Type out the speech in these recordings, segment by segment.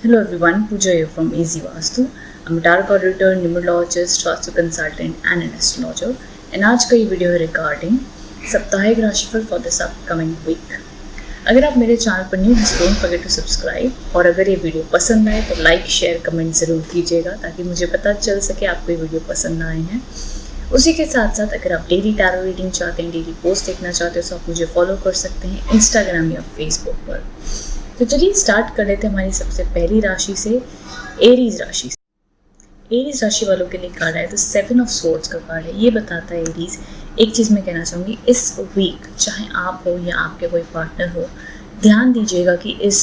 Hello everyone, Pooja here from Easy Vastu. I'm a tarot auditor, numerologist, vastu consultant and an astrologer. And आज का ये video है regarding साप्ताहिक राशिफल for this upcoming week. अगर आप मेरे चैनल पर न्यू हैं तो डोंट फॉरगेट टू सब्सक्राइब, और अगर ये वीडियो पसंद आए तो लाइक शेयर कमेंट ज़रूर कीजिएगा ताकि मुझे पता चल सके आपको ये वीडियो पसंद आए हैं। उसी के साथ साथ अगर आप डेली टैरो रीडिंग चाहते हैं, डेली पोस्ट देखना चाहते हो तो आप मुझे फॉलो कर सकते हैं इंस्टाग्राम या फेसबुक पर। तो चलिए स्टार्ट कर लेते हैं हमारी सबसे पहली राशि से, एरीज राशि से। एरीज राशि वालों के लिए कार्ड है तो 7 ऑफ सोर्ड्स का कार्ड है। ये बताता है एरीज, एक चीज़ मैं कहना चाहूँगी, इस वीक चाहे आप हो या आपके कोई पार्टनर हो, ध्यान दीजिएगा कि इस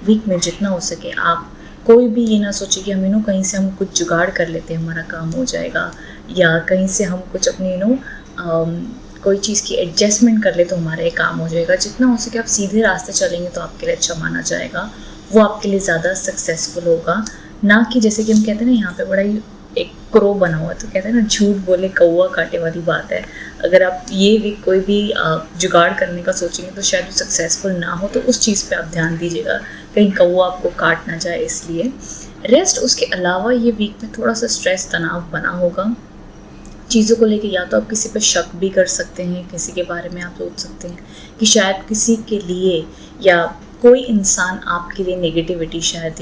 वीक में जितना हो सके आप कोई भी ये ना सोचे कि हम कहीं से हम कुछ जुगाड़ कर लेते हैं हमारा काम हो जाएगा, या कहीं से हम कुछ अपनी कोई चीज़ की एडजस्टमेंट कर ले तो हमारा ये काम हो जाएगा। जितना हो सके आप सीधे रास्ते चलेंगे तो आपके लिए अच्छा माना जाएगा, वो आपके लिए ज़्यादा सक्सेसफुल होगा। ना कि जैसे कि हम कहते हैं ना, यहाँ पे बड़ा ही एक क्रो बना हुआ है तो कहते हैं ना, झूठ बोले कौवा काटे वाली बात है। अगर आप ये भी कोई भी जुगाड़ करने का सोचेंगे तो शायद वो सक्सेसफुल ना हो, तो उस चीज़ पे आप ध्यान दीजिएगा कहीं कौवा आपको काट ना जाए। इसलिए रेस्ट, उसके अलावा ये वीक में थोड़ा सा स्ट्रेस तनाव बना होगा चीज़ों को लेके। या तो आप किसी पे शक भी कर सकते हैं, किसी के बारे में आप सोच सकते हैं कि शायद किसी के लिए या कोई इंसान आपके लिए नेगेटिविटी शायद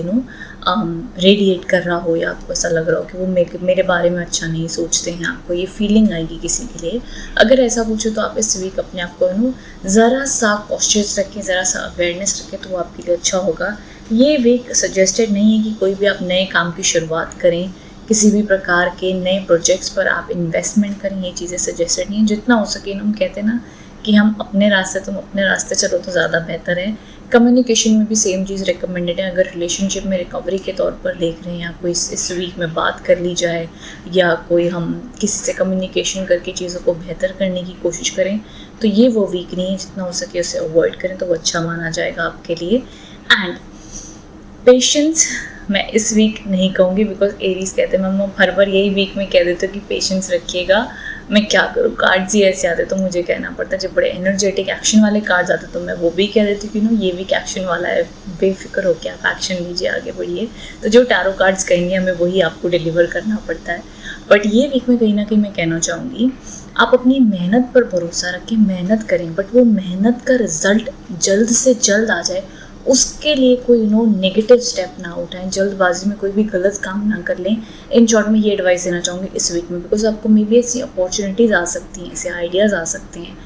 रेडिएट कर रहा हो, या आपको ऐसा लग रहा हो कि वो मेरे बारे में अच्छा नहीं सोचते हैं। आपको ये फीलिंग आएगी किसी के लिए। अगर ऐसा पूछो तो आप इस वीक अपने आप को ज़रा सा कॉशियस रखें, ज़रा सा अवेयरनेस रखें तो वो आपके लिए अच्छा होगा। ये वीक सजेस्टेड नहीं है कि कोई भी आप नए काम की शुरुआत करें, किसी भी प्रकार के नए प्रोजेक्ट्स पर आप इन्वेस्टमेंट करें, ये चीज़ें सजेस्टेड नहीं है। जितना हो सके हम कहते हैं ना कि हम अपने रास्ते, तुम अपने रास्ते चलो तो ज़्यादा बेहतर है। कम्युनिकेशन में भी सेम चीज़ रिकमेंडेड है। अगर रिलेशनशिप में रिकवरी के तौर पर देख रहे हैं, या कोई इस वीक में बात कर ली जाए, या कोई हम किसी से कम्युनिकेशन करके चीज़ों को बेहतर करने की कोशिश करें, तो ये वो वीक नहीं है। जितना हो सके उसे अवॉइड करें तो वो अच्छा माना जाएगा आपके लिए। एंड पेशेंस मैं इस वीक नहीं कहूँगी, बिकॉज एरीज कहते हैं, मैं हर बार यही वीक में कह देती हूँ कि पेशेंस रखिएगा। मैं क्या करूँ, कार्ड्स ही ऐसे आते तो मुझे कहना पड़ता है। जब बड़े एनर्जेटिक एक्शन वाले कार्ड्स आते तो मैं वो भी कह देती हूँ कि ये वीक एक्शन वाला है, बेफिक्र हो के आप एक्शन लीजिए, आगे बढ़िए। तो जो टैरो कार्ड्स कहेंगे हमें वही आपको डिलीवर करना पड़ता है। बट ये वीक में कहीं ना कहीं मैं कहना चाहूँगी, आप अपनी मेहनत पर भरोसा रखें, मेहनत करें, बट वो मेहनत का रिजल्ट जल्द से जल्द आ जाए, उसके लिए कोई नेगेटिव स्टेप ना उठाएं, जल्दबाजी में कोई भी गलत काम ना कर लें। इन शॉर्ट में ये एडवाइस देना चाहूँगी इस वीक में, बिकॉज आपको मे बी ऐसी अपॉर्चुनिटीज़ आ सकती हैं, ऐसे आइडियाज़ आ सकते हैं,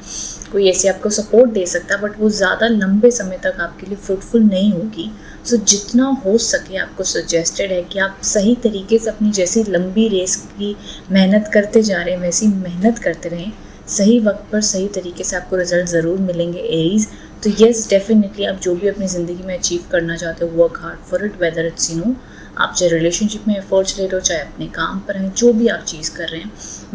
कोई ऐसे आपको सपोर्ट दे सकता है, बट वो ज़्यादा लंबे समय तक आपके लिए फ्रूटफुल नहीं होगी। सो जितना हो सके आपको सजेस्टेड है कि आप सही तरीके से अपनी जैसी लंबी रेस की मेहनत करते जा रहे हैं वैसी मेहनत करते रहें। सही वक्त पर सही तरीके से आपको रिजल्ट ज़रूर मिलेंगे एरीज। तो येस, डेफिनेटली आप जो भी अपनी ज़िंदगी में अचीव करना चाहते हो, work hard for it, whether it's आप चाहे रिलेशनशिप में एफर्ट्स ले रहे हो, चाहे अपने काम पर हैं, जो भी आप चीज़ कर रहे हैं,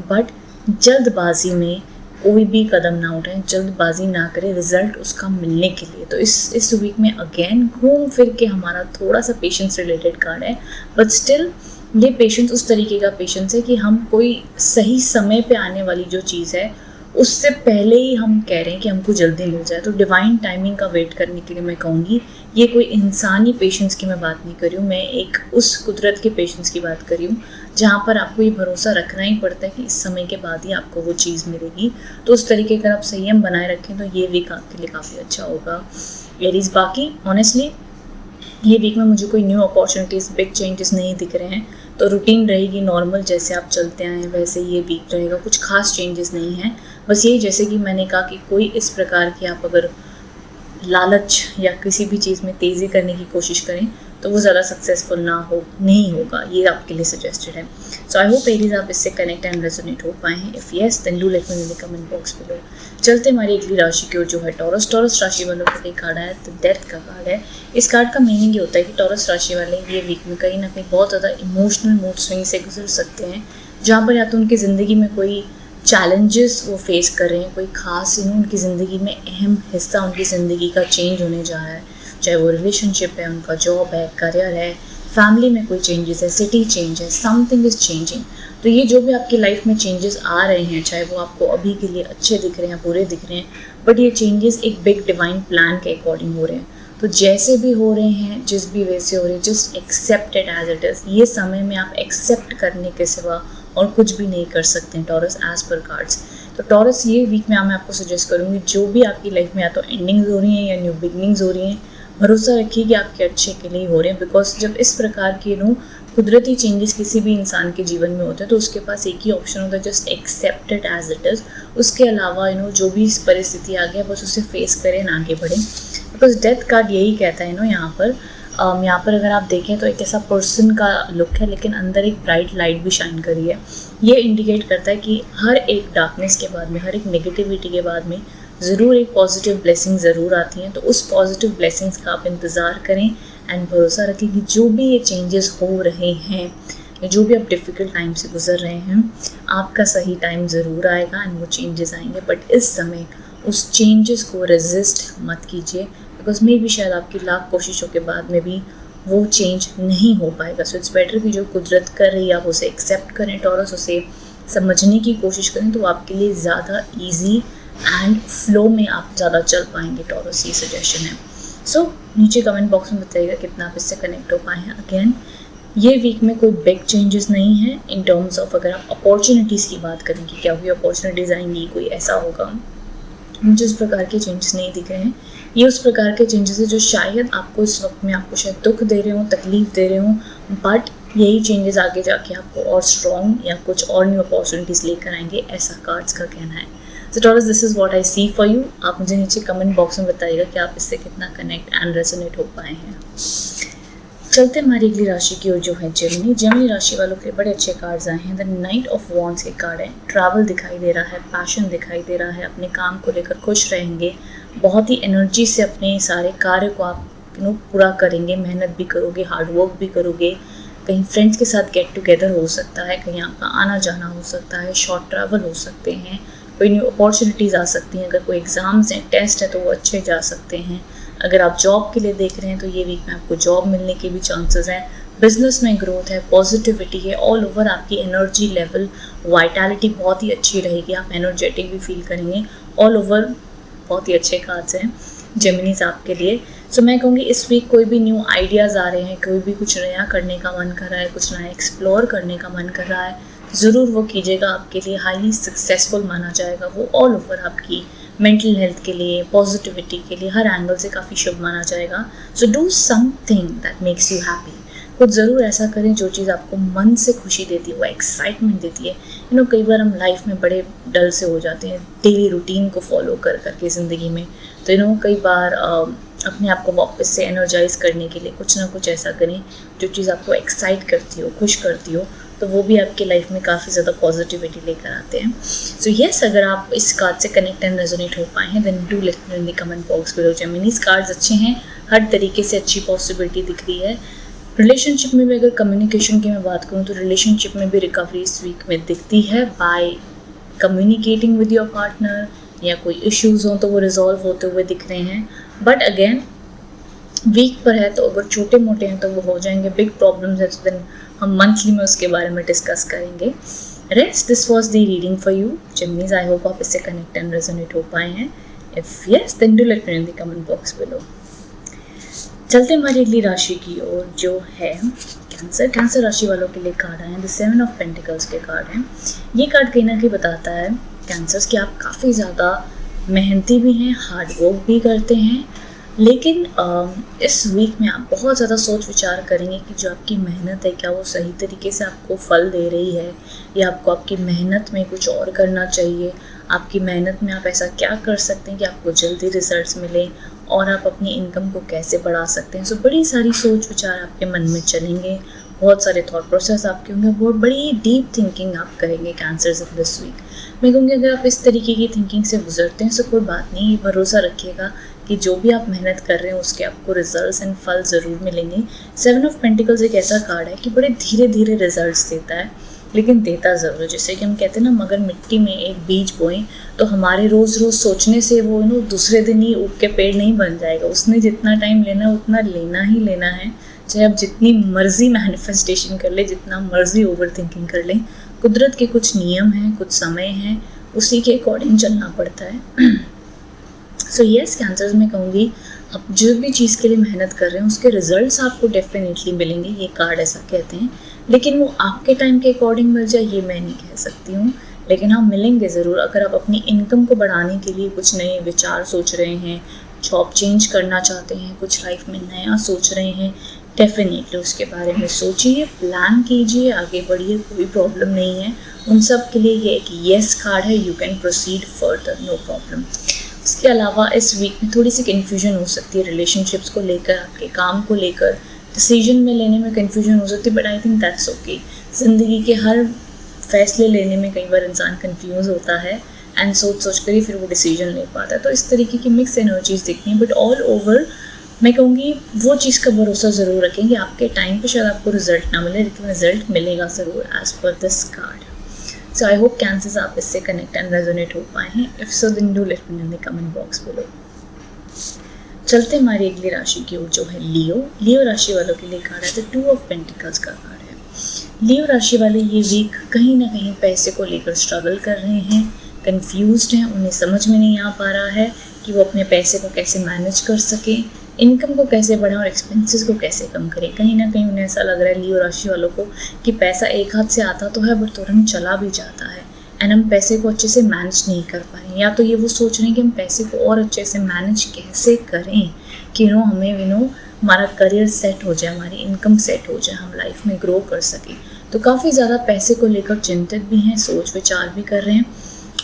बट जल्दबाजी में कोई भी कदम ना उठाएं, जल्दबाजी ना करें रिजल्ट उसका मिलने के लिए। तो इस वीक में अगेन घूम फिर के हमारा थोड़ा सा पेशेंस रिलेटेड कार्ड है, बट स्टिल ये पेशेंस उस तरीके का पेशेंस है कि हम कोई सही समय पे आने वाली जो चीज़ है उससे पहले ही हम कह रहे हैं कि हमको जल्दी मिल जाए। तो डिवाइन टाइमिंग का वेट करने के लिए मैं कहूँगी, ये कोई इंसानी पेशेंस की मैं बात नहीं कर रही हूँ, मैं एक उस कुदरत के पेशेंस की बात कर रही हूँ जहाँ पर आपको ये भरोसा रखना ही पड़ता है कि इस समय के बाद ही आपको वो चीज़ मिलेगी। तो उस तरीके का आप संयम बनाए रखें तो ये वीक आपके लिए काफ़ी अच्छा होगा एरीज। बाकी ऑनेस्टली ये वीक में मुझे कोई न्यू अपॉर्चुनिटीज़, बिग चेंजेस नहीं दिख रहे हैं। तो रूटीन रहेगी नॉर्मल, जैसे आप चलते आए हैं वैसे ये वीक रहेगा, कुछ खास चेंजेस नहीं हैं। बस ये, जैसे कि मैंने कहा कि कोई इस प्रकार की आप अगर लालच या किसी भी चीज़ में तेज़ी करने की कोशिश करें तो वो ज़्यादा सक्सेसफुल नहीं होगा, ये आपके लिए सजेस्टेड है। सो आई होप एरीज आप इससे कनेक्ट एंड रेजोनेट हो पाए हैं। If yes then do let me know in the comment box below. चलते हमारी अगली राशि की ओर, जो है टॉरस। टॉरस राशि वालों के लिए कार्ड है तो डेथ का कार्ड है। इस कार्ड का मीनिंग ये होता है कि टॉरस राशि वाले ये वीक में कहीं ना कहीं बहुत ज़्यादा इमोशनल मूड स्विंग से गुजर सकते हैं, जहाँ पर या तो उनकी ज़िंदगी में कोई चैलेंजेस वो फेस कर रहे हैं, कोई खास उनकी ज़िंदगी में अहम हिस्सा उनकी ज़िंदगी का चेंज होने जा रहा है, चाहे वो रिलेशनशिप है, उनका जॉब है, करियर है, फैमिली में कोई चेंजेस है, सिटी चेंज है, समथिंग इज़ चेंजिंग। तो ये जो भी आपकी लाइफ में चेंजेस आ रहे हैं, चाहे वो आपको अभी के लिए अच्छे दिख रहे हैं, बुरे दिख रहे हैं, बट ये चेंजेस एक बिग डिवाइन प्लान के अकॉर्डिंग हो रहे हैं। तो जैसे भी हो रहे हैं, जिस भी वे से हो रहे हैं, just accept it as it is. ये समय में आप एक्सेप्ट करने के सिवा और कुछ भी नहीं कर सकते हैं टॉरस, एज पर कार्ड्स। तो टॉरस ये वीक में मैं आपको सजेस्ट करूँगी, जो भी आपकी लाइफ में या तो एंडिंग्स हो रही हैं या न्यू बिगनिंग्स हो रही हैं, भरोसा रखिए कि आपके अच्छे के लिए हो रहे हैं। बिकॉज जब इस प्रकार के कुदरती चेंजेस किसी भी इंसान के जीवन में होते हैं तो उसके पास एक ही ऑप्शन होता है, just accept it as it is. उसके अलावा जो भी इस परिस्थिति आ गया बस उसे फेस करें, आगे बढ़ें। बिकॉज डेथ कार्ड यही कहता है यहाँ पर अगर आप देखें तो एक ऐसा पर्सन का लुक है, लेकिन अंदर एक ब्राइट लाइट भी शाइन करी है। ये इंडिकेट करता है कि हर एक डार्कनेस के बाद में, हर एक नेगेटिविटी के बाद में ज़रूर एक पॉजिटिव ब्लेसिंग ज़रूर आती हैं। तो उस पॉजिटिव ब्लेसिंग्स का आप इंतज़ार करें एंड भरोसा रखें कि जो भी ये चेंजेस हो रहे हैं, जो भी आप डिफ़िकल्ट टाइम से गुजर रहे हैं, आपका सही टाइम ज़रूर आएगा एंड वो चेंजेस आएंगे। बट इस समय उस चेंजेस को रेजिस्ट मत कीजिए, बिकॉज मे भी शायद आपकी लाख कोशिशों के बाद में भी वो चेंज नहीं हो पाएगा। सो इट्स बेटर कि जो कुदरत कर रही है आप उसे एक्सेप्ट करें टॉरस, उसे समझने की कोशिश करें, तो आपके लिए ज़्यादा ईजी एंड फ्लो में आप ज़्यादा चल पाएंगे टॉरस। ये सजेशन है। सो नीचे कमेंट बॉक्स में बताइएगा कितना आप इससे कनेक्ट हो पाए हैं। अगेन ये वीक में कोई बिग चेंजेस नहीं है इन टर्म्स ऑफ, अगर आप अपॉर्चुनिटीज़ की बात करें कि क्या हुई अपॉर्चुनिटीज़ आएंगी, कोई ऐसा होगा, मुझे उस प्रकार के चेंजेस नहीं दिख रहे हैं। ये उस प्रकार के चेंजेस है जो शायद आपको इस वक्त में आपको शायद दुख दे रहे हों, तकलीफ दे रहे हों, बट यही चेंजेस आगे जाके आपको और स्ट्रॉन्ग या कुछ और न्यू अपॉर्चुनिटीज़ लेकर आएंगे, ऐसा कार्ड्स का कहना है। So Taurus, this is what I see for you. आप मुझे नीचे कमेंट बॉक्स में बताइएगा कि आप इससे कितना कनेक्ट एंड रेजोनेट हो पाए हैं। चलते हमारी अगली राशि की ओर जो है जेमिनी राशि वालों के बड़े अच्छे कार्ड्स आए हैं। द नाइट ऑफ वॉन्ड्स के कार्ड है। ट्रैवल दिखाई दे रहा है, पैशन दिखाई दे रहा है, अपने काम को लेकर खुश रहेंगे, बहुत ही एनर्जी से अपने सारे कार्य को आप पूरा करेंगे, मेहनत भी करोगे, हार्डवर्क भी करोगे। कहीं फ्रेंड्स के साथ गेट टुगेदर हो सकता है, कहीं आपका आना जाना हो सकता है, शॉर्ट ट्रैवल हो सकते हैं, कोई न्यू अपॉर्चुनिटीज़ आ सकती हैं। अगर कोई एग्ज़ाम्स हैं, टेस्ट है तो वो अच्छे जा सकते हैं। अगर आप जॉब के लिए देख रहे हैं तो ये वीक में आपको जॉब मिलने के भी चांसेस हैं। बिजनेस में ग्रोथ है, पॉजिटिविटी है, ऑल ओवर आपकी एनर्जी लेवल, वाइटैलिटी बहुत ही अच्छी रहेगी, आप एनर्जेटिक भी फील करेंगे। ऑल ओवर बहुत ही अच्छे कार्ड्स हैं जेमिनीज आपके लिए। सो मैं कहूँगी इस वीक कोई भी न्यू आइडियाज़ आ रहे हैं, कोई भी कुछ नया करने का मन कर रहा है, कुछ नया एक्सप्लोर करने का मन कर रहा है, ज़रूर वो कीजिएगा। आपके लिए हाईली सक्सेसफुल माना जाएगा। वो ऑल ओवर आपकी मेंटल हेल्थ के लिए, पॉजिटिविटी के लिए, हर एंगल से काफ़ी शुभ माना जाएगा। So do something that makes you happy. कुछ ज़रूर ऐसा करें जो चीज़ आपको मन से खुशी देती है, वो एक्साइटमेंट देती है। कई बार हम लाइफ में बड़े डल से हो जाते हैं डेली रूटीन को फॉलो कर करके ज़िंदगी में। तो कई बार अपने आप को वापस से एनर्जाइज करने के लिए कुछ ना कुछ ऐसा करें जो चीज़ आपको एक्साइट करती हो, खुश करती हो, तो वो भी आपकी लाइफ में काफ़ी ज़्यादा पॉजिटिविटी लेकर आते हैं। सो येस, अगर आप इस कार्ड से कनेक्ट एंड रेजोनेट हो पाए हैं, then do let me know in the comment box below. Geminis cards अच्छे हैं, हर तरीके से अच्छी पॉसिबिलिटी दिख रही है। रिलेशनशिप में भी अगर कम्युनिकेशन की मैं बात करूँ तो रिलेशनशिप में भी रिकवरी इस वीक में दिखती है by communicating with your partner, या कोई इश्यूज़ हों तो वो रिजॉल्व होते हुए दिख रहे हैं। बट अगेन वीक पर है तो अगर छोटे मोटे हैं तो वो हो जाएंगे, बिग प्रॉब्लम्स है तो देन हम मंथली में उसके बारे में डिस्कस करेंगे। Rest, this was the reading for you Geminis. I hope आप इससे कनेक्ट एंड रेजोनेट हो पाए हैं। If yes then do let me know in the comment box below. चलते हमारी अगली राशि की ओर जो है कैंसर राशि वालों के लिए कार्ड आए हैं। द 7 ऑफ पेंटिकल्स के कार्ड हैं। ये कार्ड कहीं ना कहीं बताता है कैंसर्स कि आप काफ़ी ज़्यादा मेहनती भी हैं, हार्ड वर्क भी करते हैं, लेकिन इस वीक में आप बहुत ज़्यादा सोच विचार करेंगे कि जो आपकी मेहनत है क्या वो सही तरीके से आपको फल दे रही है, या आपको आपकी मेहनत में कुछ और करना चाहिए। आपकी मेहनत में आप ऐसा क्या कर सकते हैं कि आपको जल्दी रिजल्ट्स मिलें और आप अपनी इनकम को कैसे बढ़ा सकते हैं। सो बड़ी सारी सोच विचार आपके मन में चलेंगे, बहुत सारे थॉट प्रोसेस आपके होंगे, बहुत बड़ी डीप थिंकिंग आप करेंगे कैंसर्स इन दिस वीक। मैं कहूँगी अगर आप इस तरीके की थिंकिंग से गुजरते हैं तो कोई बात नहीं, ये भरोसा रखिएगा कि जो भी आप मेहनत कर रहे हैं उसके आपको रिजल्ट्स एंड फल ज़रूर मिलेंगे। 7 ऑफ पेंटिकल्स एक ऐसा कार्ड है कि बड़े धीरे धीरे रिजल्ट्स देता है, लेकिन देता ज़रूर। जैसे कि हम कहते हैं ना, मगर मिट्टी में एक बीज बोएं तो हमारे रोज़ रोज़ सोचने से वो दूसरे दिन ही उग के पेड़ नहीं बन जाएगा। उसने जितना टाइम लेना है उतना लेना ही लेना है, चाहे आप जितनी मर्जी मैनिफेस्टेशन कर ले, जितना मर्जी ओवर थिंकिंग कर लें। कुदरत के कुछ नियम हैं, कुछ समय हैं, उसी के अकॉर्डिंग चलना पड़ता है। सो येस, कैंसर्स में कहूँगी आप जो भी चीज़ के लिए मेहनत कर रहे हैं उसके रिजल्ट्स आपको डेफिनेटली मिलेंगे, ये कार्ड ऐसा कहते हैं। लेकिन वो आपके टाइम के अकॉर्डिंग मिल जाए ये मैं नहीं कह सकती हूँ, लेकिन हाँ मिलेंगे ज़रूर। अगर आप अपनी इनकम को बढ़ाने के लिए कुछ नए विचार सोच रहे हैं, जॉब चेंज करना चाहते हैं, कुछ लाइफ में नया सोच रहे हैं, डेफिनेटली उसके बारे में सोचिए, प्लान कीजिए, आगे बढ़िए, कोई प्रॉब्लम नहीं है। उन सब के लिए ये एक येस कार्ड है, you can proceed further, no problem. उसके अलावा इस वीक में थोड़ी सी कन्फ्यूजन हो सकती है रिलेशनशिप्स को लेकर, आपके काम को लेकर, डिसीजन में लेने में कन्फ्यूजन हो सकती है, but I think that's okay. ज़िंदगी के हर फैसले लेने में कई बार इंसान कंफ्यूज होता है एंड सोच कर ही फिर वो डिसीजन ले पाता है। तो इस तरीके की मिक्स एनर्जीज दिखती हैं, बट ऑल ओवर मैं कहूँगी वो चीज़ का भरोसा ज़रूर रखें कि आपके टाइम पे शायद आपको रिजल्ट ना मिले, लेकिन रिजल्ट मिलेगा ज़रूर as per this card. So I hope Cancers आप इससे कनेक्ट एंड रेजोनेट हो पाए हैं। If so then do let me in the comment box below. चलते हमारी अगली राशि की ओर जो है लियो। लियो राशि वालों के लिए कार्ड है द 2 ऑफ पेंटिकल्स का कार्ड है। लियो राशि वाले ये वीक कहीं ना कहीं पैसे को लेकर स्ट्रगल कर रहे हैं, कंफ्यूज्ड हैं, उन्हें समझ में नहीं आ पा रहा है कि वो अपने पैसे को कैसे मैनेज कर सकें, इनकम को कैसे बढ़ाएं और एक्सपेंसेस को कैसे कम करें। कहीं ना कहीं उन्हें ऐसा लग रहा है लियो राशि वालों को कि पैसा एक हाथ से आता तो है बट तुरंत चला भी जाता है एंड हम पैसे को अच्छे से मैनेज नहीं कर पा रहे हैं। या तो ये वो सोच रहे हैं कि हम पैसे को और अच्छे से मैनेज कैसे करें कि हमें हमारा करियर सेट हो जाए, हमारी इनकम सेट हो जाए, हम लाइफ में ग्रो कर सकें। तो काफ़ी ज़्यादा पैसे को लेकर चिंतित भी हैं, सोच विचार भी कर रहे हैं।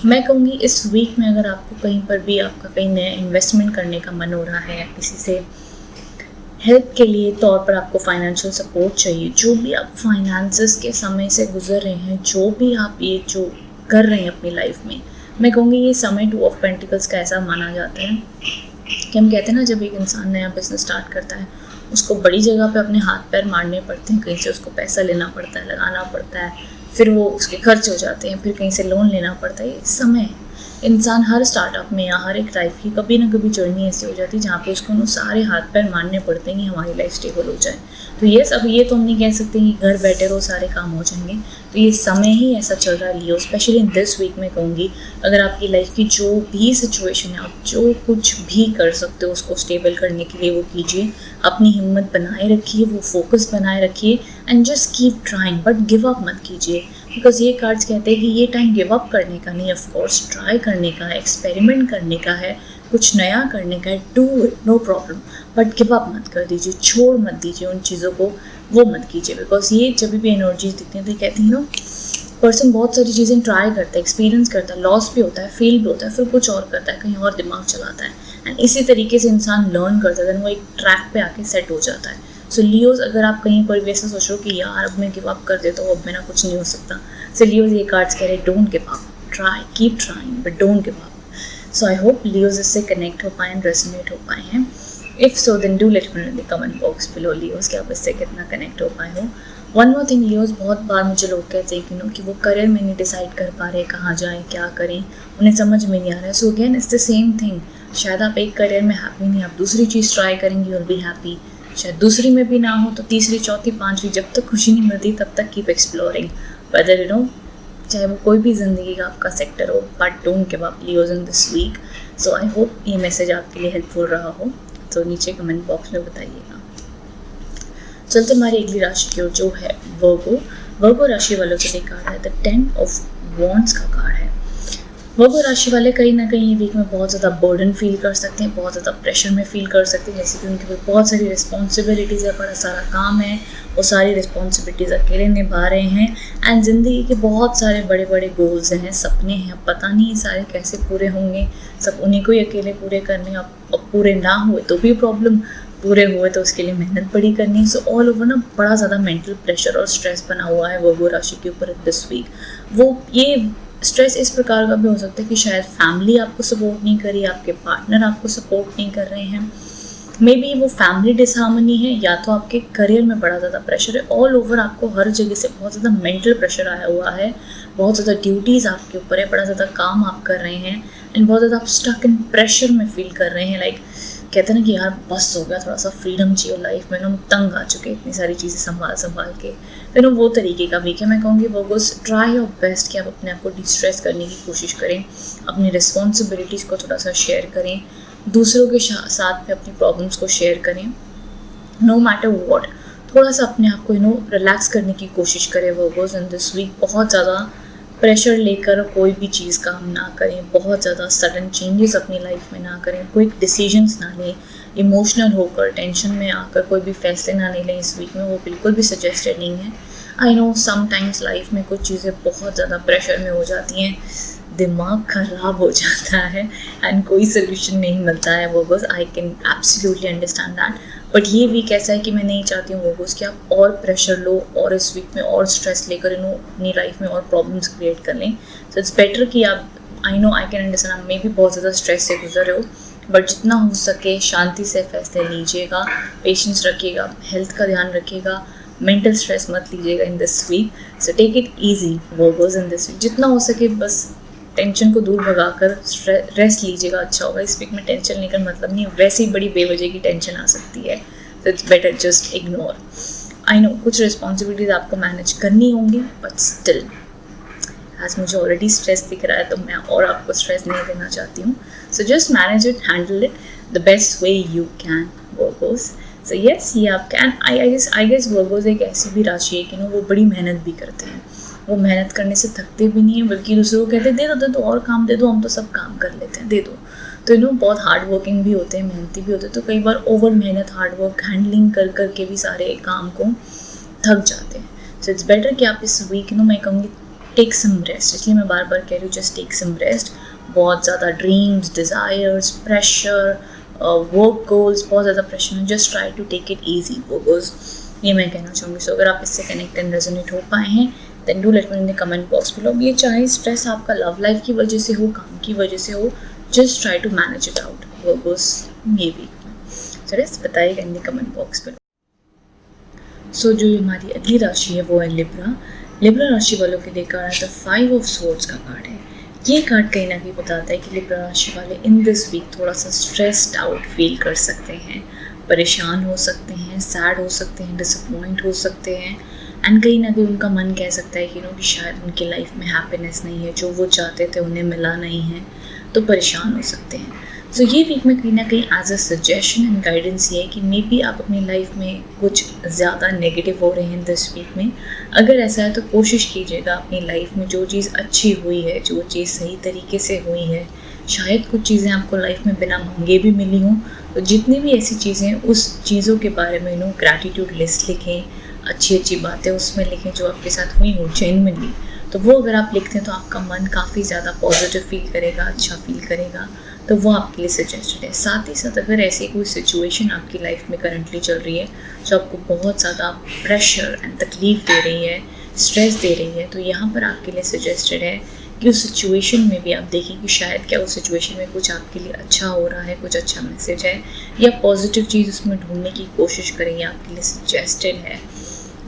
मैं कहूँगी इस वीक में अगर आपको कहीं पर भी आपका कहीं नया इन्वेस्टमेंट करने का मन हो रहा है या किसी से हेल्प के लिए तौर पर आपको फाइनेंशियल सपोर्ट चाहिए, जो भी आप फाइनेंसेस के समय से गुजर रहे हैं, जो भी आप ये जो कर रहे हैं अपनी लाइफ में, मैं कहूँगी ये समय 2 ऑफ पेंटिकल्स का ऐसा माना जाता है कि हम कहते हैं ना जब एक इंसान नया बिजनेस स्टार्ट करता है उसको बड़ी जगह पे अपने हाथ पैर मारने पड़ते हैं, कहीं से उसको पैसा लेना पड़ता है, लगाना पड़ता है, फिर वो उसके खर्च हो जाते हैं, फिर कहीं से लोन लेना पड़ता है। ये समय इंसान हर स्टार्टअप में या हर एक लाइफ की कभी ना कभी जर्नी ऐसी हो जाती है जहाँ पे उसको सारे हाथ पैर मारने पड़ते हैं कि हमारी लाइफ स्टेबल हो जाए। तो ये सब ये तो हम नहीं कह सकते कि घर बैठे रहो सारे काम हो जाएंगे, तो ये समय ही ऐसा चल रहा है लियो। स्पेशली इन दिस वीक में कहूँगी अगर आपकी लाइफ की जो भी सिचुएशन है, आप जो कुछ भी कर सकते हो उसको स्टेबल करने के लिए वो कीजिए, अपनी हिम्मत बनाए रखिए, वो फोकस बनाए रखिए and just keep trying, but give up मत कीजिए। बिकॉज ये कार्ड्स कहते हैं कि ये टाइम गिव अप करने का नहीं, ऑफकोर्स ट्राई करने का है, एक्सपेरिमेंट करने का है, कुछ नया करने का है, do it, no problem, but give up मत कर दीजिए, छोड़ मत दीजिए उन चीज़ों को, वो मत कीजिए। बिकॉज ये जब भी एनर्जीज दिखती हैं तो कहती हैं पर्सन बहुत सारी चीज़ें ट्राई करता है, एक्सपीरियंस करता है, लॉस भी होता है, फेल भी होता है, फिर कुछ और करता है, कहीं और दिमाग चलाता है एंड इसी तरीके से इंसान लर्न करता है, वो एक ट्रैक पे आके सेट हो जाता है। सो लियोज अगर आप कहीं पर भी ऐसा सोच रहे हो कि यार अब मैं गिव अप कर देता हूँ, अब मेरा कुछ नहीं हो सकता, सो लियोज ये कार्ड्स कह रहे हैं don't give up, try, keep trying but don't give up. So I hope Leos इससे कनेक्ट हो पाए, रेजोनेट हो पाए हैं। If so then do let me know in the comment box below Leos कि आप इससे कितना कनेक्ट हो पाए हो। वन मोर थिंग लियोज, बहुत बार मुझे लोग कहते हैं कि वो करियर में नहीं डिसाइड कर पा रहे कहाँ जाएँ, क्या करें, उन्हें समझ में नहीं आ रहा है। So again it's the same thing, शायद आप एक करियर में हैप्पी नहीं, आप दूसरी चीज़ ट्राई करेंगे, यू विल बी हैप्पी। शायद दूसरी में भी ना हो तो तीसरी, चौथी, पांचवी, जब तक खुशी नहीं मिलती तब तक कीप एक्सप्लोरिंग, वेदर चाहे वो कोई भी ज़िंदगी का आपका सेक्टर हो, but don't give up Leos in this week. So I hope ये मैसेज आपके लिए हेल्पफुल रहा हो, तो नीचे कमेंट बॉक्स में बताइएगा। चलते हमारी अगली राशि की ओर जो है वर्गो। वर्गो राशि वालों के लिए कार्ड है द 10 ऑफ वॉन्ड्स का कार्ड है। वर्गो राशि वाले कहीं ना कहीं वीक में बहुत ज़्यादा बर्डन फील कर सकते हैं, बहुत ज़्यादा प्रेशर में फील कर सकते हैं, जैसे कि उनके ऊपर बहुत सारी रिस्पॉन्सिबिलिटीज़ है, बड़ा सारा काम है, वो सारी रिस्पॉन्सिबिलिटीज़ अकेले निभा रहे हैं एंड ज़िंदगी के बहुत सारे बड़े बड़े गोल्स हैं, सपने हैं, अब पता नहीं सारे कैसे पूरे होंगे, सब उन्हीं को ही अकेले पूरे करने, अब पूरे ना हुए तो भी प्रॉब्लम, पूरे हुए तो उसके लिए मेहनत बड़ी करनी है। सो ऑल ओवर ना बड़ा ज़्यादा मेंटल प्रेशर और स्ट्रेस बना हुआ है वर्गो राशि के ऊपर दिस वीक। वो ये स्ट्रेस इस प्रकार का भी हो सकता है कि शायद फैमिली आपको सपोर्ट नहीं करी, आपके पार्टनर आपको सपोर्ट नहीं कर रहे हैं, मे बी वो फैमिली डिसहार्मनी है, या तो आपके करियर में बड़ा ज़्यादा प्रेशर है। ऑल ओवर आपको हर जगह से बहुत ज़्यादा मेंटल प्रेशर आया हुआ है, बहुत ज़्यादा ड्यूटीज़ आपके ऊपर है, बड़ा ज़्यादा काम आप कर रहे हैं एंड बहुत ज़्यादा आप स्टक इन प्रेशर में फील कर रहे हैं। लाइक कहते हैं ना कि यार बस हो गया, थोड़ा सा फ्रीडम चाहिए लाइफ में, हम तंग आ चुके इतनी सारी चीज़ें संभाल के, तो वो तरीके का वीक है। मैं कहूँगी वो ट्राई योर बेस्ट कि आप अपने आप को डिस्ट्रेस करने की कोशिश करें, अपनी रिस्पॉन्सिबिलिटीज़ को थोड़ा सा शेयर करें, दूसरों के साथ में अपनी प्रॉब्लम्स को शेयर करें, नो मैटर वॉट। थोड़ा सा अपने आप को रिलैक्स करने की कोशिश करें वर्गोस इन दिस वीक। बहुत ज़्यादा प्रेशर लेकर कोई भी चीज़ काम ना करें, बहुत ज़्यादा सडन चेंजेस अपनी लाइफ में ना करें, क्विक डिसीजंस ना लें, इमोशनल होकर टेंशन में आकर कोई भी फैसले ना ले लें इस वीक में, वो बिल्कुल भी सजेस्टेड नहीं है। आई नो समटाइम्स लाइफ में कुछ चीज़ें बहुत ज़्यादा प्रेशर में हो जाती हैं, दिमाग ख़राब हो जाता है एंड कोई सोल्यूशन नहीं मिलता है Virgo's. I can absolutely understand that, but ये वीक ऐसा है कि मैं नहीं चाहती हूँ वर्गोस कि आप और प्रेशर लो और इस वीक में और स्ट्रेस लेकर अपनी लाइफ में और प्रॉब्लम्स क्रिएट कर लें। सो इट्स बेटर कि आप, I know I can understand, आप मे भी बहुत ज़्यादा स्ट्रेस से गुजर रहे हो, बट जितना हो सके शांति से फैसले लीजिएगा, पेशेंस रखिएगा, हेल्थ का ध्यान रखिएगा, मेंटल स्ट्रेस मत लीजिएगा in this week. So take it easy Virgos in this week. जितना हो सके बस टेंशन को दूर भगाकर रेस्ट लीजिएगा, अच्छा होगा। इस वीक में टेंशन लेकर मतलब नहीं, वैसे ही बड़ी बेवजह की टेंशन आ सकती है, तो it's better just ignore. I know कुछ रिस्पॉन्सिबिलिटीज आपको मैनेज करनी होंगी, बट स्टिल एज मुझे ऑलरेडी स्ट्रेस दिख रहा है तो मैं और आपको स्ट्रेस नहीं देना चाहती हूँ। So just manage it, handle it the best way you can Virgo's. So yes, ये आप कैन। आई गेस वर्गोस एक ऐसी भी राशि है कि वो बड़ी मेहनत भी करते हैं, वो मेहनत करने से थकते भी नहीं है, बल्कि दूसरों को कहते हैं दे दो और काम दे दो, हम तो सब काम कर लेते हैं, दे दो। तो बहुत हार्ड वर्किंग भी होते हैं, मेहनती भी होते हैं, तो कई बार ओवर मेहनत, हार्ड वर्क, हैंडलिंग कर करके भी सारे काम को थक जाते हैं। सो इट्स बेटर कि आप इस वीक मैं कहूँगी टेक सम रेस्ट। इसलिए मैं बार बार कह रही हूँ जस्ट टेक सम रेस्ट। बहुत ज़्यादा dreams, desires, pressure, work goals, बहुत ज़्यादा प्रेशर है, just try to take it easy Virgos, ये मैं कहना चाहूँगी। सो अगर आप इससे कनेक्ट एंड रेजोनेट हो पाए हैं then do let me in the comment box below. ये चाहे स्ट्रेस आपका लव लाइफ की वजह से हो, काम की वजह से हो, just try to manage it out Virgos ये वीक में। सो रेस्ट बताइएगा in the comment box below. So जो हमारी अगली राशि है वो है लिब्रा। लिब्रा राशि वालों के लिए कार्ड है द 5 ऑफ स्वॉर्ड्स का कार्ड है। ये कार्ड कहीं ना कहीं बताता है कि लिब्रा राशि वाले इन दिस वीक थोड़ा सा स्ट्रेस्ड आउट फील कर सकते हैं, परेशान हो सकते हैं, सैड हो सकते हैं, डिसअपॉइंट हो सकते हैं, एंड कहीं ना कहीं उनका मन कह सकता है कि शायद उनकी लाइफ में हैप्पीनेस नहीं है, जो वो चाहते थे उन्हें मिला नहीं है, तो परेशान हो सकते हैं। सो ये वीक में कहीं ना कहीं as a suggestion and guidance ये है कि मे बी आप अपनी लाइफ में कुछ ज़्यादा नेगेटिव हो रहे हैं दिस वीक में। अगर ऐसा है तो कोशिश कीजिएगा अपनी लाइफ में जो चीज़ अच्छी हुई है, जो चीज़ सही तरीके से हुई है, शायद कुछ चीज़ें आपको लाइफ में बिना मांगे भी मिली हों, तो जितनी भी ऐसी चीज़ें उस चीज़ों के बारे में ग्रैटिट्यूड लिस्ट लिखें, अच्छी अच्छी बातें उसमें लिखें जो आपके साथ हुई हों जेन्युइनली। तो वो अगर आप लिखते हैं तो आपका मन काफ़ी ज़्यादा पॉजिटिव फील करेगा, अच्छा फील करेगा, तो वो आपके लिए सजेस्टेड है। साथ ही साथ अगर ऐसी कोई सिचुएशन आपकी लाइफ में करंटली चल रही है जो आपको बहुत ज़्यादा प्रेशर एंड तकलीफ़ दे रही है, स्ट्रेस दे रही है, तो यहाँ पर आपके लिए सजेस्टेड है कि उस सिचुएशन में भी आप देखें कि शायद क्या उस सिचुएशन में कुछ आपके लिए अच्छा हो रहा है, कुछ अच्छा मैसेज है, या पॉजिटिव चीज़ उसमें ढूंढने की कोशिश करें, ये आपके लिए सजेस्टेड है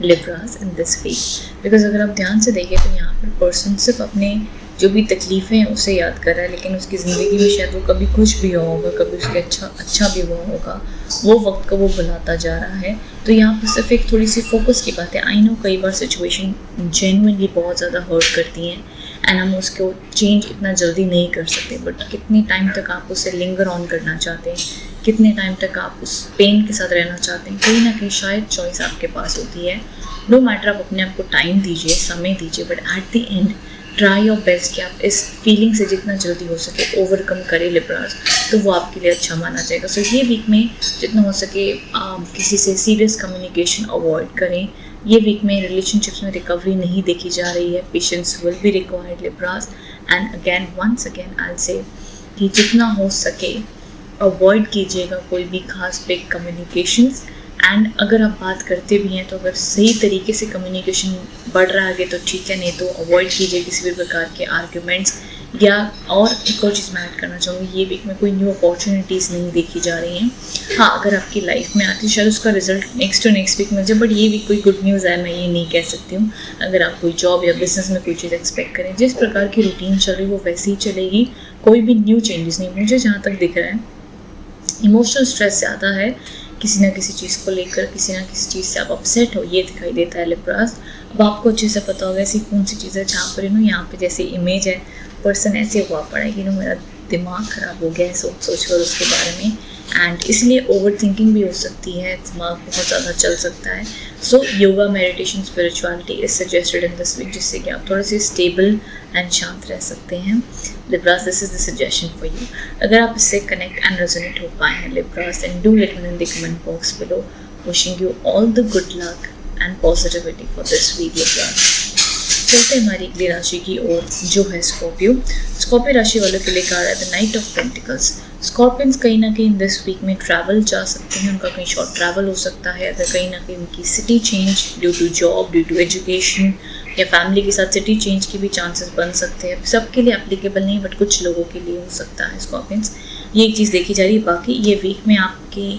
Libras in this week. Because अगर आप ध्यान से देखें तो यहाँ पर पर्सन सिर्फ अपने जो भी तकलीफ़ें हैं उसे याद कर रहा है, लेकिन उसकी ज़िंदगी में शायद वो कभी खुश भी हुआ होगा, कभी उसके अच्छा भी हुआ होगा, वो वक्त को वो भुलाता जा रहा है। तो यहाँ पर सिर्फ एक थोड़ी सी फोकस की बात है। आई नो कई बार सिचुएशन जेन्युइनली बहुत ज़्यादा हर्ट करती हैं एंड हम उसको चेंज इतना जल्दी नहीं कर सकते, बट कितने टाइम तक आप उसे लिंगर ऑन करना चाहते हैं, कितने टाइम तक आप उस पेन के साथ रहना चाहते हैं, कहीं ना कहीं शायद चॉइस आपके पास होती है। नो मैटर, आप अपने आप को टाइम दीजिए, समय दीजिए, but at the end try your best कि आप इस फीलिंग से जितना जल्दी हो सके ओवरकम करें लिब्रास, तो वो आपके लिए अच्छा माना जाएगा। सो ये वीक में जितना हो सके किसी से सीरियस कम्युनिकेशन अवॉइड करें। ये वीक में रिलेशनशिप्स में रिकवरी नहीं देखी जा रही है, patience will be required Libras, and again once again I say कि जितना हो सके अवॉइड कीजिएगा कोई भी खास बिग कम्युनिकेशंस, एंड अगर आप बात करते भी हैं तो अगर सही तरीके से कम्युनिकेशन बढ़ रहा है तो ठीक है, नहीं तो अवॉइड कीजिए किसी भी प्रकार के आर्ग्यूमेंट्स। या और एक और चीज़ मैं ऐड करना चाहूँगी, ये वीक में कोई न्यू अपॉर्चुनिटीज़ नहीं देखी जा रही हैं। हाँ, अगर आपकी लाइफ में आती है शायद उसका रिजल्ट नेक्स्ट वीक मिल जाए, बट ये वीक कोई गुड न्यूज़ है मैं ये नहीं कह सकती हूँ। अगर आप कोई जॉब या बिजनेस में कोई चीज़ एक्सपेक्ट करें, जिस प्रकार की रूटीन चल रही है वो वैसे ही चलेगी, कोई भी न्यू चेंजेस नहीं। मुझे जहाँ तक दिख रहा है इमोशनल स्ट्रेस ज़्यादा है, किसी ना किसी चीज़ को लेकर, किसी ना किसी चीज़ से आप अपसेट हो, ये दिखाई देता है लिब्रास। अब आपको अच्छे से पता होगा ऐसी कौन सी चीज़ है जहाँ पर यहाँ पे जैसे इमेज है पर्सन ऐसे हुआ पड़ा है कि मेरा दिमाग ख़राब हो गया है सोच सोच कर उसके बारे में, एंड इसलिए ओवर थिंकिंग भी हो सकती है, दिमाग बहुत ज़्यादा चल सकता है. So yoga, meditation, spirituality is suggested in this week, जिससे कि आप थोड़े से स्टेबल एंड शांत रह सकते हैं. Libras, this is the suggestion for you. अगर आप इससे कनेक्ट एंड रेजोनेट हो पाए हैं Libras, then do let me know in the comment box below. Wishing you all the good luck and positivity for this week Libras. चलते हैं हमारी अगली राशि की ओर, जो है स्कॉर्पियो. स्कॉर्पियो राशि वालों के लिए कार्ड है the knight of pentacles. Scorpions कहीं ना कहीं दिस वीक में ट्रैवल जा सकते हैं, उनका कहीं शॉर्ट ट्रैवल हो सकता है. अगर कहीं ना कहीं उनकी city change due to job, due to education या फैमिली के साथ सिटी चेंज की भी चांसेस बन सकते हैं. सबके लिए एप्लीकेबल नहीं, बट कुछ लोगों के लिए हो सकता है स्कॉर्पियंस. ये एक चीज़ देखी जा रही है. बाकी ये वीक में आपके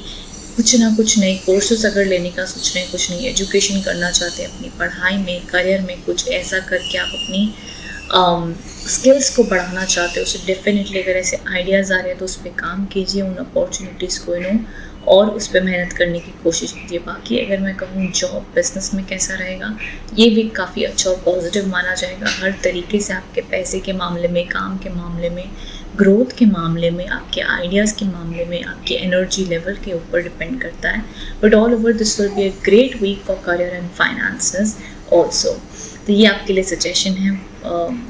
कुछ ना कुछ नए कोर्सेस अगर लेने का सोच रहे हैं, कुछ नई एजुकेशन करना चाहते हैं अपनी पढ़ाई में, करियर में, कुछ ऐसा करके आप अपनी स्किल्स को बढ़ाना चाहते हो, तो डेफिनेटली अगर ऐसे आइडियाज़ आ रहे हैं तो उस पर काम कीजिए, उन अपॉर्चुनिटीज़ को और उस पर मेहनत करने की कोशिश कीजिए. बाकी अगर मैं कहूँ जॉब, बिजनेस में कैसा रहेगा, ये भी काफ़ी अच्छा और पॉजिटिव माना जाएगा. हर तरीके से आपके पैसे के मामले में, काम के मामले में, ग्रोथ के मामले में, आपके आइडियाज़ के मामले में, आपके एनर्जी लेवल के ऊपर डिपेंड करता है. But all over this will be a great week for career and finances also. तो ये आपके लिए सजेशन है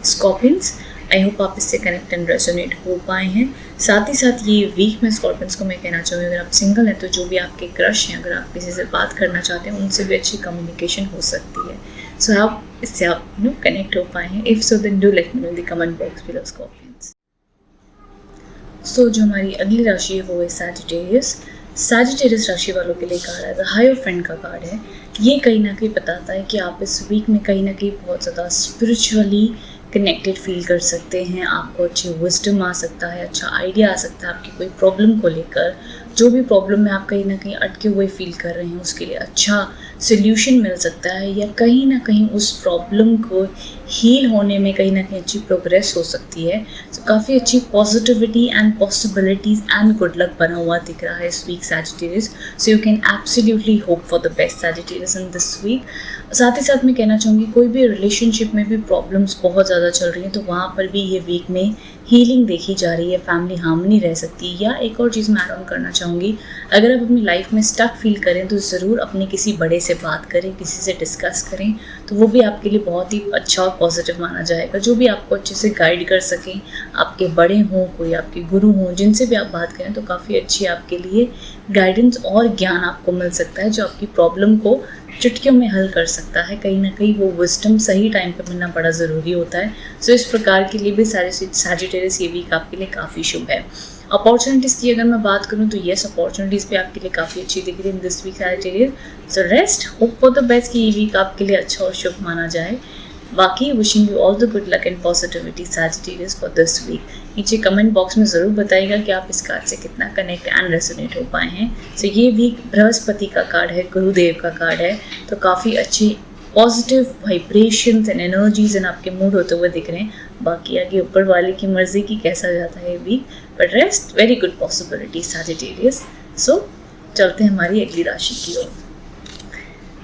स्कॉर्पियंस. आई होप आप इससे कनेक्ट एंड रेजोनेट हो पाए हैं. साथ ही साथ ये वीक में स्कॉर्पियंस को मैं कहना चाहूँगी, अगर आप सिंगल हैं तो जो भी आपके क्रश हैं, अगर आप किसी से बात करना चाहते हैं, उनसे भी अच्छी कम्युनिकेशन हो सकती है. सो आप इससे आप कनेक्ट हो पाए हैं. If so then do let me know in the comment box below Scorpions. So जो हमारी अगली राशि है वो है सैजिटेरियस. सैजिटेरियस राशि वालों के लिए कार्ड है द हायरोफेंट का कार्ड है. ये कहीं ना कहीं बताता है कि आप इस वीक में कहीं ना कहीं बहुत ज़्यादा स्पिरिचुअली कनेक्टेड फील कर सकते हैं. आपको अच्छी विजडम आ सकता है, अच्छा आइडिया आ सकता है आपकी कोई प्रॉब्लम को लेकर. जो भी प्रॉब्लम में आप कहीं ना कहीं अटके हुए फील कर रहे हैं, उसके लिए अच्छा सोल्यूशन मिल सकता है, या कहीं ना कहीं उस प्रॉब्लम को हील होने में कहीं ना कहीं अच्छी प्रोग्रेस हो सकती है. तो काफ़ी अच्छी positivity and possibilities and good luck बना हुआ दिख रहा है इस week Sagittarius. So you can absolutely hope for the best Sagittarius in this week. साथ ही साथ मैं कहना चाहूँगी, कोई भी रिलेशनशिप में भी प्रॉब्लम्स बहुत ज़्यादा चल रही हैं, तो वहाँ पर भी ये वीक में हीलिंग देखी जा रही है, फैमिली हार्मनी रह सकती है. या एक और चीज़ मैं ऐड ऑन करना चाहूँगी, अगर आप अपनी लाइफ में स्टक फील करें तो ज़रूर अपने किसी बड़े से बात करें, किसी से डिस्कस करें, तो वो भी आपके लिए बहुत ही अच्छा और पॉजिटिव माना जाएगा. जो भी आपको अच्छे से गाइड कर सकें, आपके बड़े हों, कोई आपके गुरु हों, जिनसे भी आप बात करें तो काफ़ी अच्छी आपके लिए गाइडेंस और ज्ञान आपको मिल सकता है, जो आपकी प्रॉब्लम को चुटकियों में हल कर सकता है. कहीं ना कहीं वो विजडम सही टाइम पे मिलना बड़ा ज़रूरी होता है. सो इस प्रकार के लिए भी सैजिटेरियस ये वीक आपके लिए काफ़ी शुभ है. अपॉर्चुनिटीज़ की अगर मैं बात करूँ तो येस, अपॉर्चुनिटीज़ भी आपके लिए काफ़ी अच्छी दिख रही है in this week Sagittarius. So rest, hope for the best कि ये वीक आपके लिए अच्छा और शुभ माना जाए. बाकी wishing you all the good luck and positivity Sagittarius for this week. नीचे कमेंट बॉक्स में ज़रूर बताइएगा कि आप इस कार्ड से कितना कनेक्ट एंड रेजोनेट हो पाए हैं. सो ये वीक बृहस्पति का कार्ड है, गुरुदेव का कार्ड है, तो काफ़ी अच्छी positive vibrations and energies and आपके मूड होते हुए दिख रहे हैं. बाकी आगे ऊपर वाले की मर्जी की कैसा जाता है week, but rest very good possibility Sagittarius. So चलते हैं हमारी अगली राशि की ओर,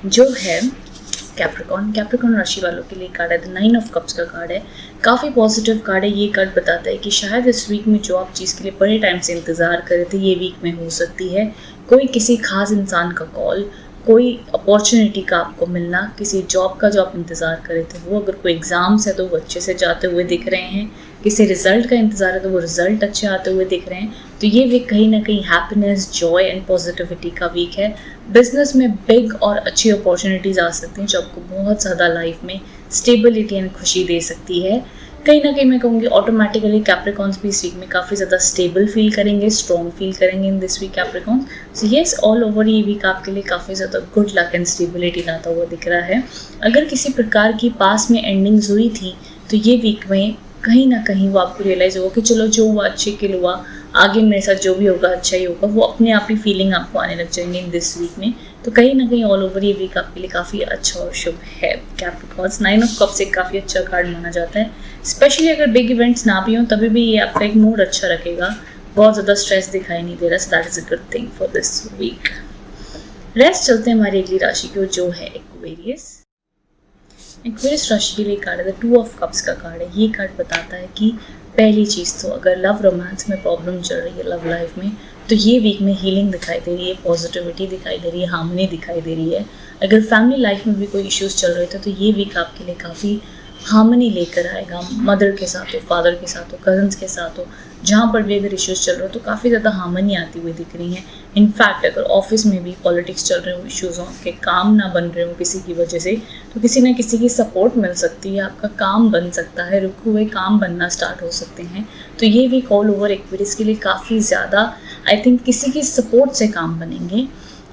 जो है कैप्रिकॉर्न. कैप्रिकॉर्न राशि वालों के लिए कार्ड है द 9 ऑफ कप्स का कार्ड है. काफ़ी पॉजिटिव कार्ड है. ये कार्ड बताता है कि शायद इस वीक में जो आप चीज़ के लिए बड़े टाइम से इंतज़ार कर रहे थे, ये वीक में हो सकती है. कोई किसी खास इंसान का कॉल, कोई अपॉर्चुनिटी का आपको मिलना, किसी जॉब का जो आप इंतज़ार कर रहे थे वो, अगर कोई एग्ज़ाम्स है तो वो अच्छे से जाते हुए दिख रहे हैं, किसी रिज़ल्ट का इंतज़ार है तो वो रिज़ल्ट अच्छे आते हुए दिख रहे हैं. तो ये वीक कहीं ना कहीं हैप्पीनेस, जॉय एंड पॉजिटिविटी का वीक है. बिजनेस में बिग और अच्छी अपॉर्चुनिटीज़ आ सकती हैं, जो आपको बहुत ज़्यादा लाइफ में स्टेबिलिटी एंड खुशी दे सकती है. कहीं ना कहीं मैं कहूँगी ऑटोमेटिकली कैप्रिकॉर्न्स भी इस वीक में काफ़ी ज़्यादा स्टेबल फील करेंगे, स्ट्रॉन्ग फील करेंगे in this week Capricorns. So yes, all over ये वीक आपके लिए काफ़ी ज़्यादा गुड लक एंड स्टेबिलिटी लाता हुआ दिख रहा है. अगर किसी प्रकार की पास में एंडिंग्स हुई थी तो ये वीक में कहीं ना कहीं वो आपको रियलाइज़ होगा कि चलो जो हुआ अच्छे के लिए हुआ, आगे मेरे साथ जो भी होगा अच्छा ही होगा. वो अपने आप ही फीलिंग आपको आने लग जाएंगे इन दिस वीक में. तो कहीं ना कहीं ऑल ओवर ये वीक आपके लिए काफ़ी अच्छा और शुभ है. कैप्रिकॉर्न्स 9 ऑफ कप्स एक काफ़ी अच्छा कार्ड माना जाता है. स्पेशली अगर बिग इवेंट्स ना भी हों तभी भी ये आपका एक मूड अच्छा रखेगा. बहुत ज़्यादा स्ट्रेस दिखाई नहीं दे रहा. So that is a good thing for this week. Rest चलते हैं हमारी अगली राशि की, जो है एक्वेरियस. एक्वेरियस राशि के लिए कार्ड है द 2 ऑफ कप्स का कार्ड है. ये कार्ड बताता है कि पहली चीज़ तो अगर लव रोमांस में प्रॉब्लम चल रही है, लव लाइफ में, तो ये वीक में हीलिंग दिखाई दे रही है, पॉजिटिविटी दिखाई दे रही है, हार्मनी दिखाई दे रही है। अगर फैमिली लाइफ में भी कोई इश्यूज़ चल रहे थे तो ये वीक आपके लिए काफ़ी हार्मनी लेकर आएगा। मदर के साथ हो, फादर के साथ हो, कजन्स के साथ हो, जहाँ पर भी अगर इश्यूज़ चल रहे हो तो काफ़ी ज़्यादा हार्मनी आती हुई दिख रही है। इनफैक्ट अगर ऑफिस में भी पॉलिटिक्स चल रहे हो, इश्यूज़ हो, आपके काम ना बन रहे हो किसी की वजह से, तो किसी न किसी की सपोर्ट मिल सकती है, आपका काम बन सकता है, रुके हुए काम बनना स्टार्ट हो सकते हैं। तो ये वीक ऑल ओवर एक्वेरियस के लिए काफ़ी ज़्यादा आई थिंक किसी की सपोर्ट से काम बनेंगे।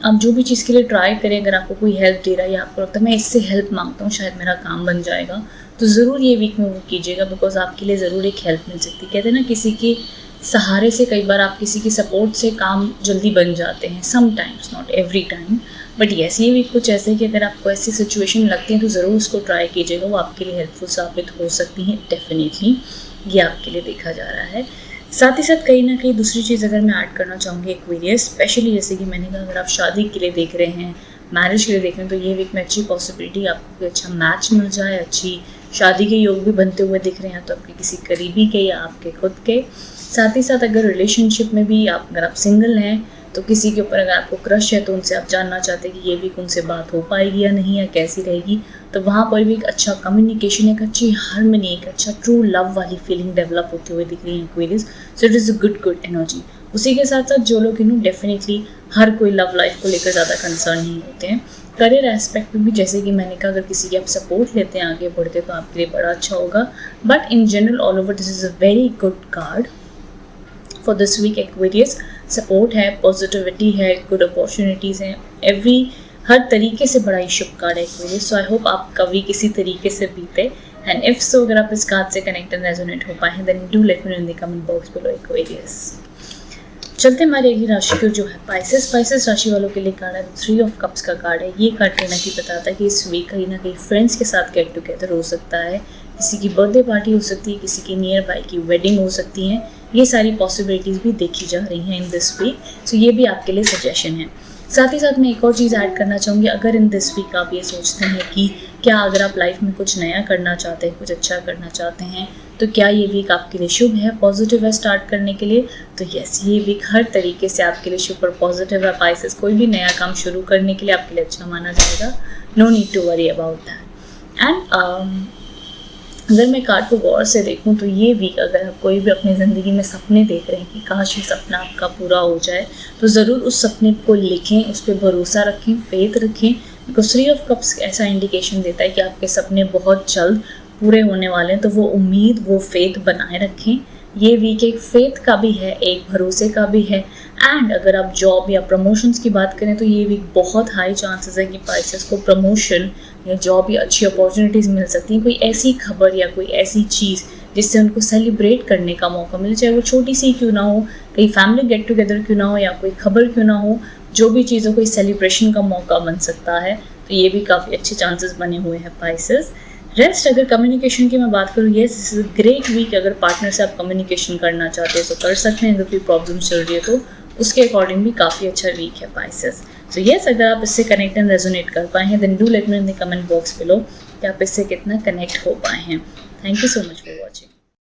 आप जो भी चीज़ के लिए ट्राई करें, अगर आपको कोई हेल्प दे रहा है या आपको लगता है मैं इससे हेल्प मांगता हूँ शायद मेरा काम बन जाएगा, तो ज़रूर ये वीक में वो कीजिएगा, बिकॉज आपके लिए ज़रूर एक हेल्प मिल सकती है। कहते हैं ना किसी के सहारे से कई बार आप किसी की सपोर्ट से काम जल्दी बन जाते हैं, sometimes, not every time, but yes ये वीक कुछ ऐसे कि अगर आपको ऐसी सिचुएशन लगती है तो ज़रूर उसको ट्राई कीजिएगा, वो आपके लिए हेल्पफुल साबित हो सकती हैं डेफिनेटली, ये आपके लिए देखा जा रहा है। साथ ही साथ कहीं ना कहीं दूसरी चीज़ अगर मैं ऐड करना चाहूँगी एक्वेरियस, स्पेशली जैसे कि मैंने कहा अगर आप शादी के लिए देख रहे हैं, मैरिज के लिए देख रहे हैं, तो ये वीक में अच्छी पॉसिबिलिटी आपको कोई अच्छा मैच मिल जाए, अच्छी शादी के योग भी बनते हुए दिख रहे हैं, तो आपके किसी करीबी के या आपके खुद के। साथ ही साथ अगर रिलेशनशिप में भी अगर आप सिंगल हैं तो किसी के ऊपर अगर आपको क्रश है तो उनसे आप जानना चाहते हैं कि ये वीक उनसे बात हो पाएगी या नहीं, या कैसी रहेगी, तो वहाँ पर भी एक अच्छा कम्युनिकेशन, एक अच्छी हार्मनी, एक अच्छा ट्रू लव वाली फीलिंग डेवलप होती हुई दिख रही है Aquarius. So it is a good energy. उसी के साथ साथ जो लोग डेफिनेटली हर कोई लव लाइफ को लेकर ज़्यादा कंसर्न नहीं होते हैं, करियर एस्पेक्ट में भी जैसे कि मैंने कहा अगर किसी की आप सपोर्ट लेते हैं आगे बढ़ते तो आपके लिए बड़ा अच्छा होगा। But in general all over this is a very good card for this week Aquarius. Support है, पॉजिटिविटी है, गुड अपॉर्चुनिटीज़ हैं, हर तरीके से बड़ा ही शुभ कार्ड है एक्वेरियस। सो आई होप आपका वीक इसी तरीके से बीते, एंड इफ सो अगर आप इस कार्ड से कनेक्ट एंड रेजोनेट हो पाए then do let me know in the comment box below Aquarius. चलते हमारी अगली राशि को जो है पाइसेस राशि वालों के लिए कार्ड है 3 ऑफ कप्स का कार्ड है। ये कार्ड कहीं ना कहीं बताता है कि इस वीक कहीं ना कहीं फ्रेंड्स के साथ गेट टुगेदर हो सकता है, किसी की बर्थडे पार्टी हो सकती है, किसी की नियर बाय की वेडिंग हो सकती है, ये सारी पॉसिबिलिटीज़ भी देखी जा रही हैं इन दिस वीक। सो ये भी आपके लिए सजेशन है। साथ ही साथ मैं एक और चीज़ ऐड करना चाहूँगी, अगर इन दिस वीक आप ये सोचते हैं कि क्या अगर आप लाइफ में कुछ नया करना चाहते हैं, कुछ अच्छा करना चाहते हैं, तो क्या ये वीक आपके लिए शुभ है, पॉजिटिव है स्टार्ट करने के लिए, तो यस ये वीक हर तरीके से आपके लिए शुभ और पॉजिटिव है। पाइसेस कोई भी नया काम शुरू करने के लिए आपके लिए अच्छा माना जाएगा, no need to worry about that. एंड अगर मैं कार्ड को गौर से देखूं तो ये वीक अगर आप कोई भी अपनी ज़िंदगी में सपने देख रहे हैं कि काश ये सपना आपका पूरा हो जाए, तो ज़रूर उस सपने को लिखें, उस पर भरोसा रखें, फेथ रखें, बिकॉज 3 ऑफ कप्स ऐसा इंडिकेशन देता है कि आपके सपने बहुत जल्द पूरे होने वाले हैं। तो वो उम्मीद, वो फेथ बनाए रखें। ये वीक एक फेथ का भी है, एक भरोसे का भी है। एंड अगर आप जॉब या प्रमोशंस की बात करें तो ये वीक बहुत हाई चांसेस है कि पाइसेस को प्रमोशन या जॉब या अच्छी अपॉर्चुनिटीज़ मिल सकती हैं। कोई ऐसी खबर या कोई ऐसी चीज़ जिससे उनको सेलिब्रेट करने का मौका मिले, चाहे वो छोटी सी क्यों ना हो, कहीं फैमिली गेट टुगेदर क्यों ना हो, या कोई खबर क्यों ना हो, जो भी चीज़ों कोई सेलिब्रेशन का मौका बन सकता है। तो ये भी काफ़ी अच्छे चांसेस बने हुए हैं पाइसेस। रेस्ट अगर कम्युनिकेशन की मैं बात करूँ, yes this is a great week. अगर पार्टनर से आप कम्युनिकेशन करना चाहते हैं तो कर सकते हैं, अगर कोई प्रॉब्लम चल रही है तो उसके अकॉर्डिंग भी काफ़ी अच्छा वीक है पाइसेस। सो येस अगर आप इससे कनेक्ट एंड रेजोनेट कर पाए हैं then do let me in the comment box below कि आप इससे कितना कनेक्ट हो पाए हैं। Thank you so much for watching.